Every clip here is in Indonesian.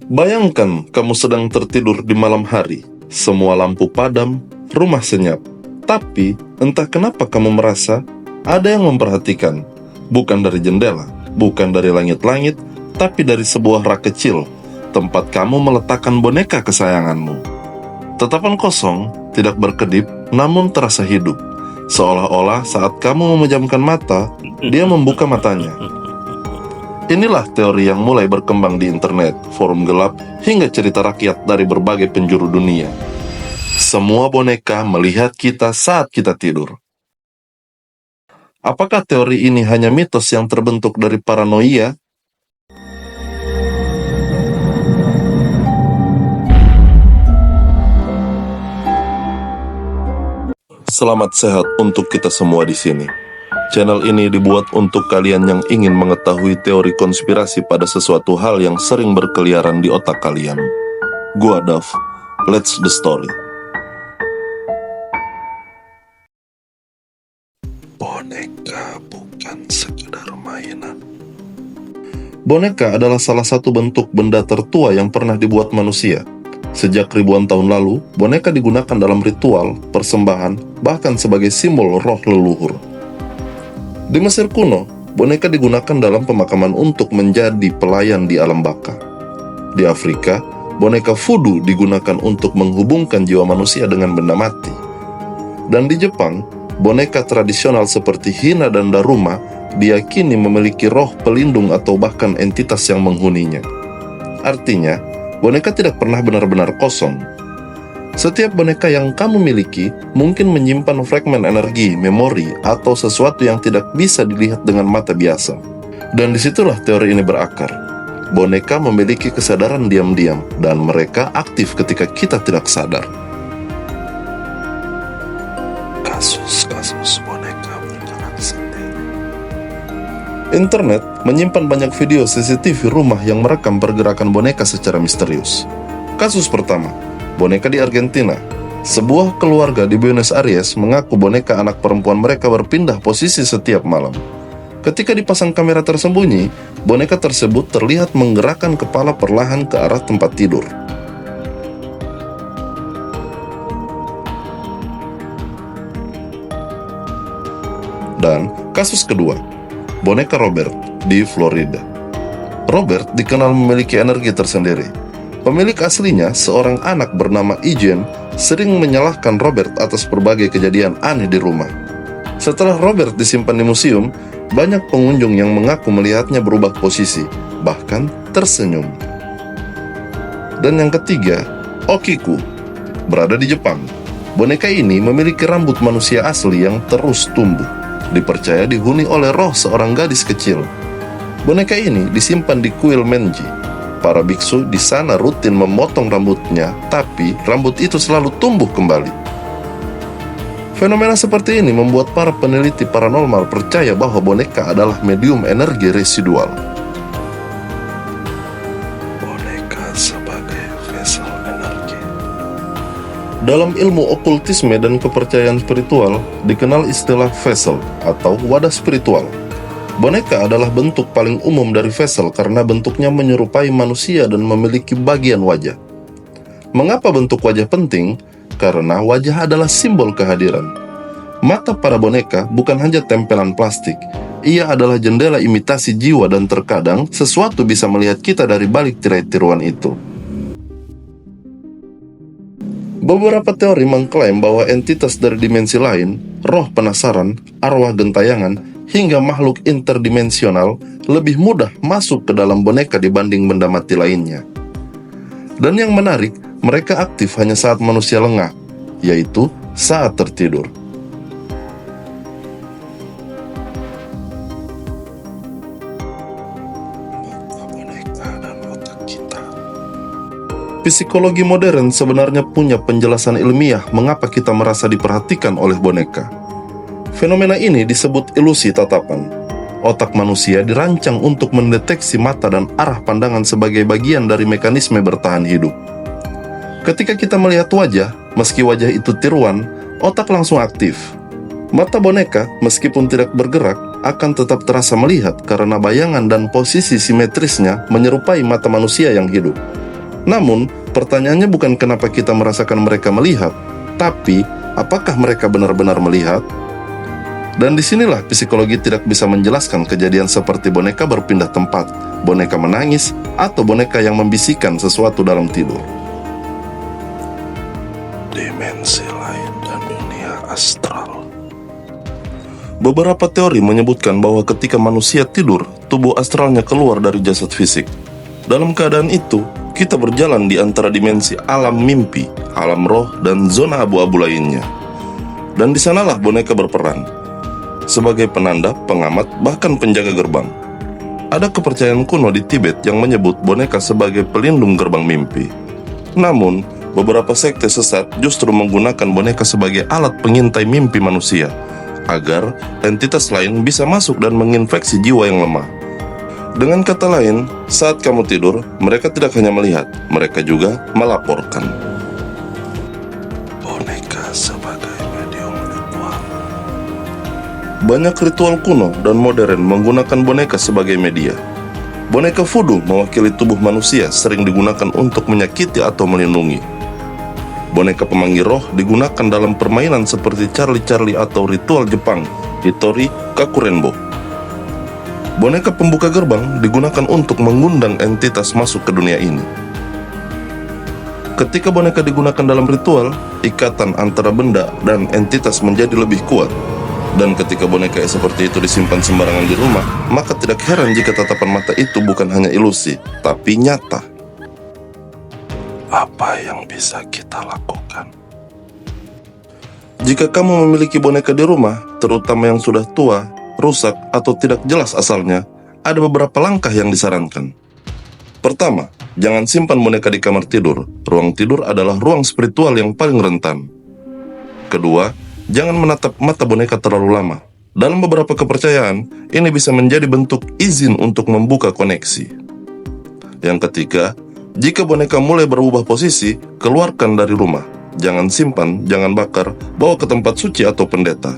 Bayangkan kamu sedang tertidur di malam hari, semua lampu padam, rumah senyap. Tapi, entah kenapa kamu merasa ada yang memperhatikan. Bukan dari jendela, bukan dari langit-langit, tapi dari sebuah rak kecil, tempat kamu meletakkan boneka kesayanganmu. Tatapan kosong, tidak berkedip, namun terasa hidup. Seolah-olah saat kamu memejamkan mata, dia membuka matanya. Inilah teori yang mulai berkembang di internet, forum gelap, hingga cerita rakyat dari berbagai penjuru dunia. Semua boneka melihat kita saat kita tidur. Apakah teori ini hanya mitos yang terbentuk dari paranoia? Selamat sehat untuk kita semua di sini. Channel ini dibuat untuk kalian yang ingin mengetahui teori konspirasi pada sesuatu hal yang sering berkeliaran di otak kalian. Gua Dav, let's the story. Boneka bukan sekedar mainan. Boneka adalah salah satu bentuk benda tertua yang pernah dibuat manusia. Sejak ribuan tahun lalu, boneka digunakan dalam ritual, persembahan, bahkan sebagai simbol roh leluhur. Di Mesir kuno, boneka digunakan dalam pemakaman untuk menjadi pelayan di alam baka. Di Afrika, boneka voodoo digunakan untuk menghubungkan jiwa manusia dengan benda mati. Dan di Jepang, boneka tradisional seperti hina dan daruma diyakini memiliki roh pelindung atau bahkan entitas yang menghuninya. Artinya, boneka tidak pernah benar-benar kosong. Setiap boneka yang kamu miliki mungkin menyimpan fragmen energi, memori, atau sesuatu yang tidak bisa dilihat dengan mata biasa. Dan disitulah teori ini berakar. Boneka memiliki kesadaran diam-diam, dan mereka aktif ketika kita tidak sadar. Kasus-kasus boneka bergerak sendiri. Internet menyimpan banyak video CCTV rumah yang merekam pergerakan boneka secara misterius. Kasus pertama, boneka di Argentina. Sebuah keluarga di Buenos Aires mengaku boneka anak perempuan mereka berpindah posisi setiap malam. Ketika dipasang kamera tersembunyi, boneka tersebut terlihat menggerakkan kepala perlahan ke arah tempat tidur. Dan kasus kedua, boneka Robert di Florida. Robert dikenal memiliki energi tersendiri. Pemilik aslinya, seorang anak bernama Eugene, sering menyalahkan Robert atas berbagai kejadian aneh di rumah. Setelah Robert disimpan di museum, banyak pengunjung yang mengaku melihatnya berubah posisi, bahkan tersenyum. Dan yang ketiga, Okiku, berada di Jepang. Boneka ini memiliki rambut manusia asli yang terus tumbuh. Dipercaya dihuni oleh roh seorang gadis kecil. Boneka ini disimpan di kuil Menji. Para biksu di sana rutin memotong rambutnya, tapi rambut itu selalu tumbuh kembali. Fenomena seperti ini membuat para peneliti paranormal percaya bahwa boneka adalah medium energi residual. Boneka sebagai vessel energi. Dalam ilmu okultisme dan kepercayaan spiritual, dikenal istilah vessel atau wadah spiritual. Boneka adalah bentuk paling umum dari vessel karena bentuknya menyerupai manusia dan memiliki bagian wajah. Mengapa bentuk wajah penting? Karena wajah adalah simbol kehadiran. Mata para boneka bukan hanya tempelan plastik. Ia adalah jendela imitasi jiwa dan terkadang sesuatu bisa melihat kita dari balik tirai tiruan itu. Beberapa teori mengklaim bahwa entitas dari dimensi lain, roh penasaran, arwah gentayangan, hingga makhluk interdimensional lebih mudah masuk ke dalam boneka dibanding benda mati lainnya. Dan yang menarik, mereka aktif hanya saat manusia lengah, yaitu saat tertidur. Psikologi modern sebenarnya punya penjelasan ilmiah mengapa kita merasa diperhatikan oleh boneka. Fenomena ini disebut ilusi tatapan. Otak manusia dirancang untuk mendeteksi mata dan arah pandangan sebagai bagian dari mekanisme bertahan hidup. Ketika kita melihat wajah, meski wajah itu tiruan, otak langsung aktif. Mata boneka, meskipun tidak bergerak, akan tetap terasa melihat karena bayangan dan posisi simetrisnya menyerupai mata manusia yang hidup. Namun, pertanyaannya bukan kenapa kita merasakan mereka melihat, tapi apakah mereka benar-benar melihat? Dan disinilah psikologi tidak bisa menjelaskan kejadian seperti boneka berpindah tempat, boneka menangis, atau boneka yang membisikkan sesuatu dalam tidur. Dimensi lain dan dunia astral. Beberapa teori menyebutkan bahwa ketika manusia tidur, tubuh astralnya keluar dari jasad fisik. Dalam keadaan itu, kita berjalan di antara dimensi alam mimpi, alam roh, dan zona abu-abu lainnya. Dan di sanalah boneka berperan sebagai penanda, pengamat, bahkan penjaga gerbang. Ada kepercayaan kuno di Tibet yang menyebut boneka sebagai pelindung gerbang mimpi. Namun, beberapa sekte sesat justru menggunakan boneka sebagai alat pengintai mimpi manusia, agar entitas lain bisa masuk dan menginfeksi jiwa yang lemah. Dengan kata lain, saat kamu tidur, mereka tidak hanya melihat, mereka juga melaporkan. Boneka sebagai medium ritual. Banyak ritual kuno dan modern menggunakan boneka sebagai media. Boneka voodoo mewakili tubuh manusia sering digunakan untuk menyakiti atau melindungi. Boneka pemanggil roh digunakan dalam permainan seperti Charlie atau ritual Jepang, Hitori Kakurenbo. Boneka pembuka gerbang digunakan untuk mengundang entitas masuk ke dunia ini. Ketika boneka digunakan dalam ritual, ikatan antara benda dan entitas menjadi lebih kuat. Dan ketika boneka seperti itu disimpan sembarangan di rumah, maka tidak heran jika tatapan mata itu bukan hanya ilusi, tapi nyata. Apa yang bisa kita lakukan? Jika kamu memiliki boneka di rumah, terutama yang sudah tua, rusak, atau tidak jelas asalnya, ada beberapa langkah yang disarankan. Pertama, jangan simpan boneka di kamar tidur. Ruang tidur adalah ruang spiritual yang paling rentan. Kedua, jangan menatap mata boneka terlalu lama. Dalam beberapa kepercayaan, ini bisa menjadi bentuk izin untuk membuka koneksi. Yang ketiga, jika boneka mulai berubah posisi, keluarkan dari rumah. Jangan simpan, jangan bakar, bawa ke tempat suci atau pendeta.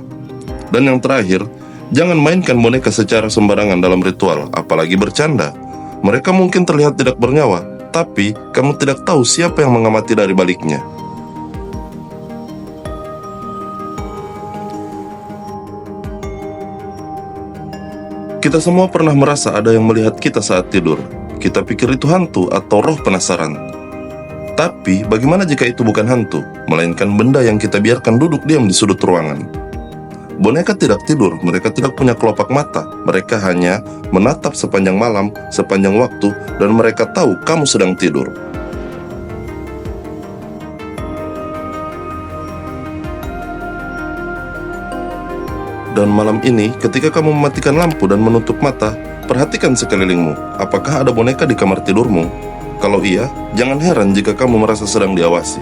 Dan yang terakhir, jangan mainkan boneka secara sembarangan dalam ritual, apalagi bercanda. Mereka mungkin terlihat tidak bernyawa, tapi kamu tidak tahu siapa yang mengamati dari baliknya. Kita semua pernah merasa ada yang melihat kita saat tidur. Kita pikir itu hantu atau roh penasaran. Tapi, bagaimana jika itu bukan hantu, melainkan benda yang kita biarkan duduk diam di sudut ruangan? Boneka tidak tidur, mereka tidak punya kelopak mata. Mereka hanya menatap sepanjang malam, sepanjang waktu, dan mereka tahu kamu sedang tidur. Dan malam ini, ketika kamu mematikan lampu dan menutup mata, perhatikan sekelilingmu. Apakah ada boneka di kamar tidurmu? Kalau iya, jangan heran jika kamu merasa sedang diawasi.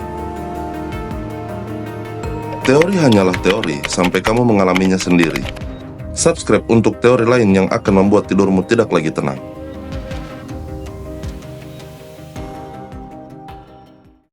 Teori hanyalah teori sampai kamu mengalaminya sendiri. Subscribe untuk teori lain yang akan membuat tidurmu tidak lagi tenang.